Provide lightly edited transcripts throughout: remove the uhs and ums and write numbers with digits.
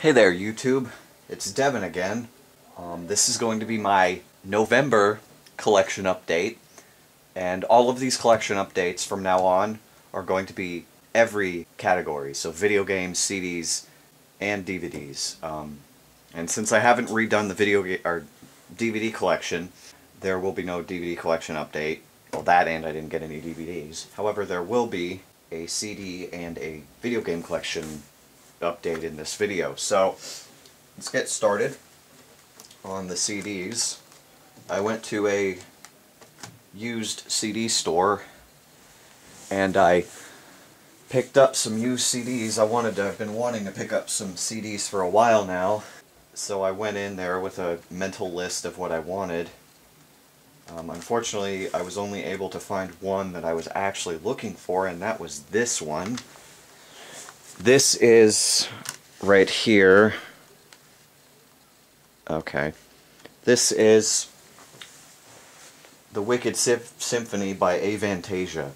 Hey there YouTube, it's Devin again. This is going to be my November collection update, and all of these collection updates from now on are going to be every category, so video games, CDs, and DVDs. And since I haven't redone the DVD collection, there will be no DVD collection update. Well, that and I didn't get any DVDs. However, there will be a CD and a video game collection update in this video. So let's get started on the CDs. I went to a used CD store and I picked up some used CDs. I've been wanting to pick up some CDs for a while now, so I went in there with a mental list of what I wanted. Unfortunately, I was only able to find one that I was actually looking for, and that was this one. This is right here. Okay. This is the Wicked Sip Symphony by Avantasia.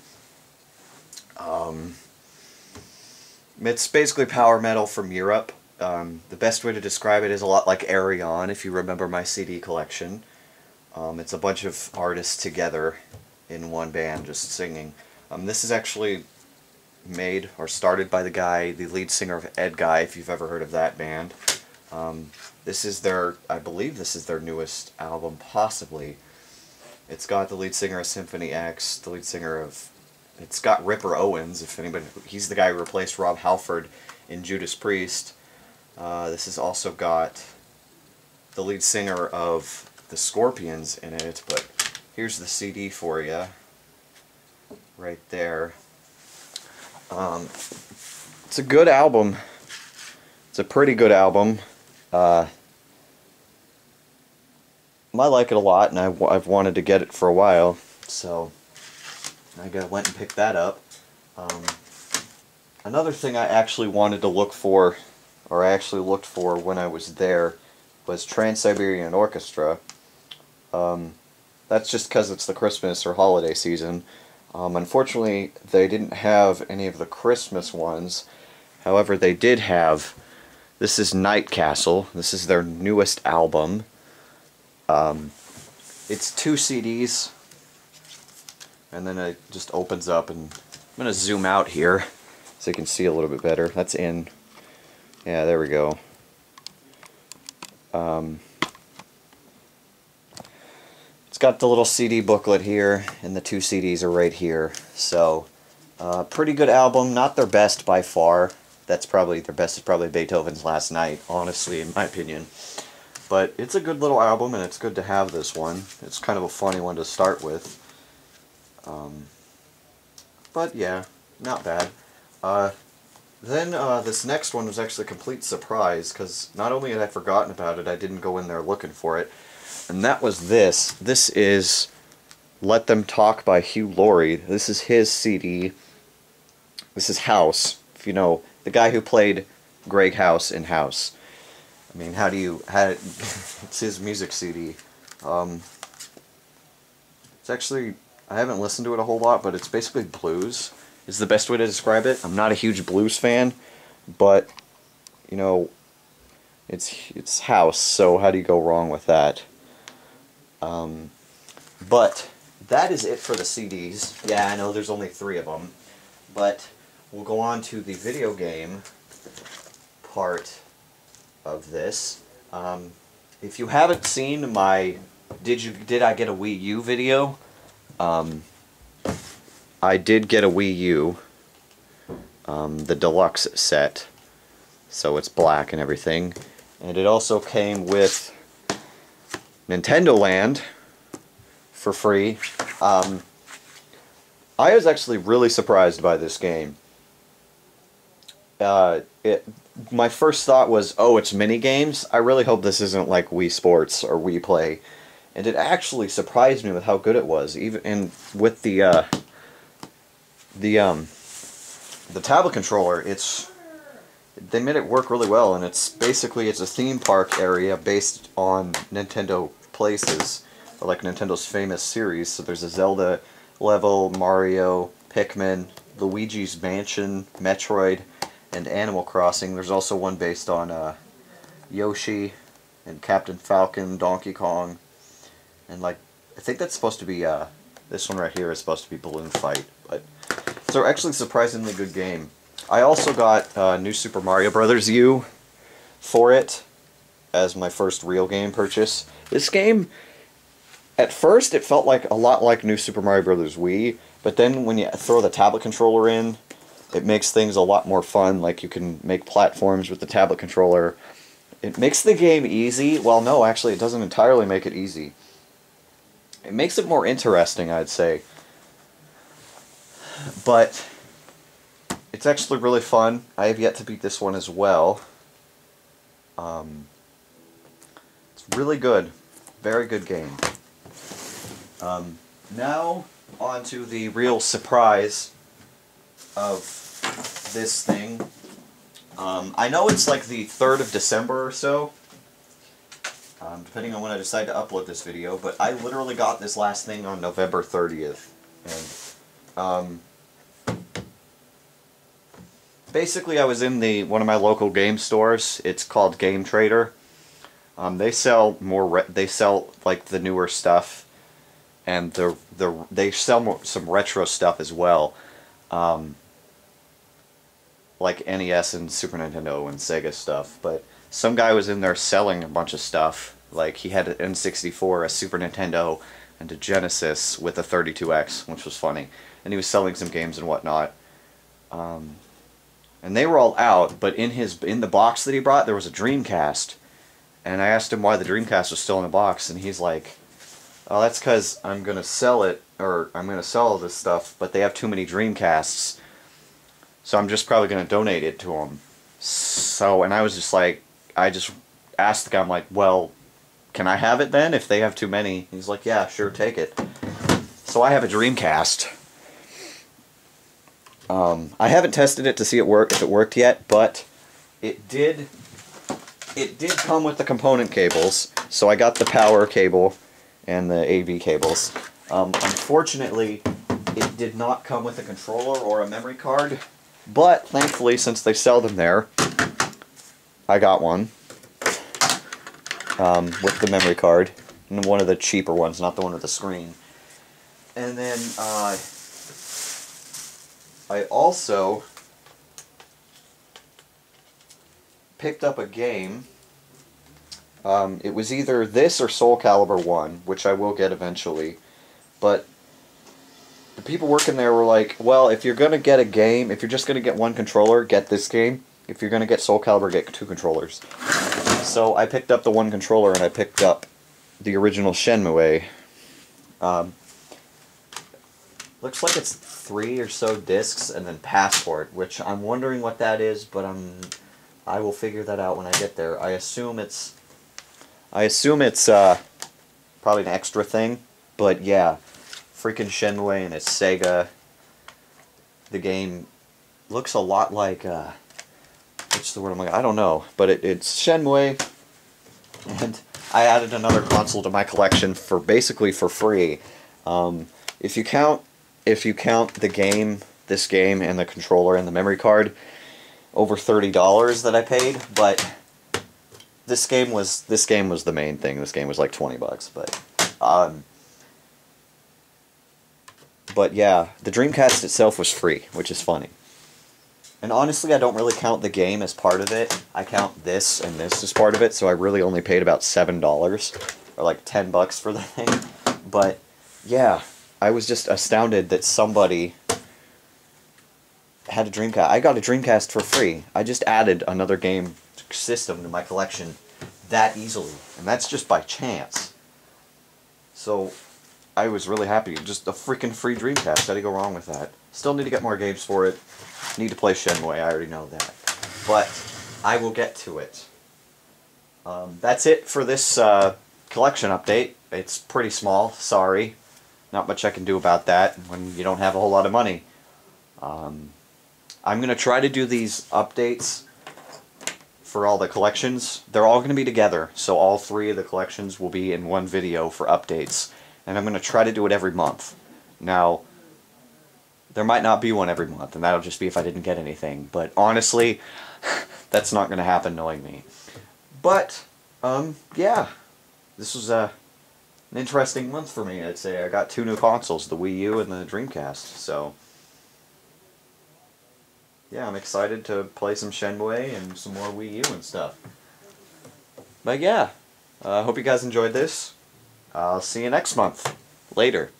It's basically power metal from Europe. The best way to describe it is a lot like Arion, if you remember my CD collection. It's a bunch of artists together in one band just singing. This is actually made or started by the lead singer of Ed Guy, if you've ever heard of that band. This is I believe this is their newest album, possibly. It's got the lead singer of Symphony X, the lead singer of... It's got Ripper Owens, if anybody... He's the guy who replaced Rob Halford in Judas Priest. This has also got the lead singer of the Scorpions in it, but here's the CD for you. Right there. It's a good album. It's a pretty good album. I like it a lot, and I've wanted to get it for a while, so I went and picked that up. Another thing I actually wanted to look for, or I actually looked for when I was there, was Trans-Siberian Orchestra. That's just because it's the Christmas or holiday season. Unfortunately, they didn't have any of the Christmas ones. However, they did have... This is Night Castle. This is their newest album. It's 2 CDs. And then it just opens up, and I'm going to zoom out here so you can see a little bit better. That's in... Yeah, there we go. It's got the little CD booklet here, and the 2 CDs are right here. So, pretty good album. Not their best by far. That's probably their best is probably Beethoven's Last Night, honestly, in my opinion. But it's a good little album, and it's good to have this one. It's kind of a funny one to start with. But yeah, not bad. Then this next one was actually a complete surprise, because not only had I forgotten about it, I didn't go in there looking for it. And that was this. This is Let Them Talk by Hugh Laurie. This is his CD. This is House, if you know, the guy who played Greg House in House. I mean, it's his music CD. It's actually, I haven't listened to it a whole lot, but it's basically blues, is the best way to describe it. I'm not a huge blues fan, but, you know, it's House, so how do you go wrong with that? But that is it for the CDs. Yeah, I know there's only 3 of them, but we'll go on to the video game part of this. If you haven't seen my Did I Get a Wii U video, I did get a Wii U, the deluxe set, so it's black and everything, and it also came with Nintendo Land for free. I was actually really surprised by this game. My first thought was, oh, it's mini games. I really hope this isn't like Wii Sports or Wii Play. And it actually surprised me with how good it was, even with the tablet controller. They made it work really well, and it's a theme park area based on Nintendo places, or like Nintendo's famous series. So there's a Zelda level, Mario, Pikmin, Luigi's Mansion, Metroid, and Animal Crossing. There's also one based on Yoshi and Captain Falcon, Donkey Kong, and like, I think that's supposed to be, this one right here is supposed to be Balloon Fight, but it's actually a surprisingly good game. I also got New Super Mario Bros. U for it as my first real game purchase. This game, at first it felt like a lot like New Super Mario Bros. Wii, but then when you throw the tablet controller in, it makes things a lot more fun. Like, you can make platforms with the tablet controller. It makes the game easy. Well, no, actually it doesn't entirely make it easy. It makes it more interesting, I'd say. But it's actually really fun. I have yet to beat this one as well. It's really good. Very good game. Now, on to the real surprise of this thing. I know it's like the 3rd of December or so, depending on when I decide to upload this video, but I literally got this last thing on November 30th. And, basically I was in one of my local game stores. It's called Game Trader. They sell like the newer stuff, and they sell some retro stuff as well. Like NES and Super Nintendo and Sega stuff, but some guy was in there selling a bunch of stuff. Like, he had an N64, a Super Nintendo, and a Genesis with a 32X, which was funny. And he was selling some games and whatnot. And they were all out, but in the box that he brought, there was a Dreamcast. And I asked him why the Dreamcast was still in the box, and he's like, "Oh, that's because I'm gonna sell it, or I'm gonna sell all this stuff, but they have too many Dreamcasts. So I'm just probably going to donate it to him." So, and I was just like, I just asked the guy, I'm like, "Well, can I have it then if they have too many?" He's like, "Yeah, sure, take it." So I have a Dreamcast. I haven't tested it to see if it worked yet, but it did come with the component cables. So I got the power cable and the AV cables. Unfortunately, it did not come with a controller or a memory card. But, thankfully, since they sell them there, I got one with the memory card, and one of the cheaper ones, not the one with the screen. And then I also picked up a game. It was either this or Soul Calibur 1, which I will get eventually, but the people working there were like, "Well, if you're going to get a game, if you're just going to get one controller, get this game. If you're going to get Soul Calibur, get 2 controllers." So I picked up the 1 controller, and I picked up the original Shenmue. Looks like it's 3 or so discs, and then Passport, which I'm wondering what that is, but I will figure that out when I get there. I assume it's probably an extra thing, but yeah. Freaking Shenmue, and it's Sega. The game looks a lot like, what's the word I'm like? I don't know, but it's Shenmue, and I added another console to my collection basically for free. If you count the game, this game, and the controller and the memory card, over $30 that I paid. But this game was the main thing. This game was like $20, But yeah, the Dreamcast itself was free, which is funny. And honestly, I don't really count the game as part of it. I count this and this as part of it, so I really only paid about $7, or like $10 for the thing. But yeah, I was just astounded that somebody had a Dreamcast. I got a Dreamcast for free. I just added another game system to my collection that easily, and that's just by chance. So I was really happy. Just a freaking free Dreamcast. How do you go wrong with that? Still need to get more games for it. Need to play Shenmue. I already know that. But I will get to it. That's it for this collection update. It's pretty small. Sorry. Not much I can do about that when you don't have a whole lot of money. I'm going to try to do these updates for all the collections. They're all going to be together. So all 3 of the collections will be in one video for updates. And I'm going to try to do it every month. Now, there might not be one every month, and that'll just be if I didn't get anything. But honestly, that's not going to happen knowing me. But, yeah. This was an interesting month for me, I'd say. I got 2 new consoles, the Wii U and the Dreamcast, so... yeah, I'm excited to play some Shenmue and some more Wii U and stuff. But yeah, I hope you guys enjoyed this. I'll see you next month. Later.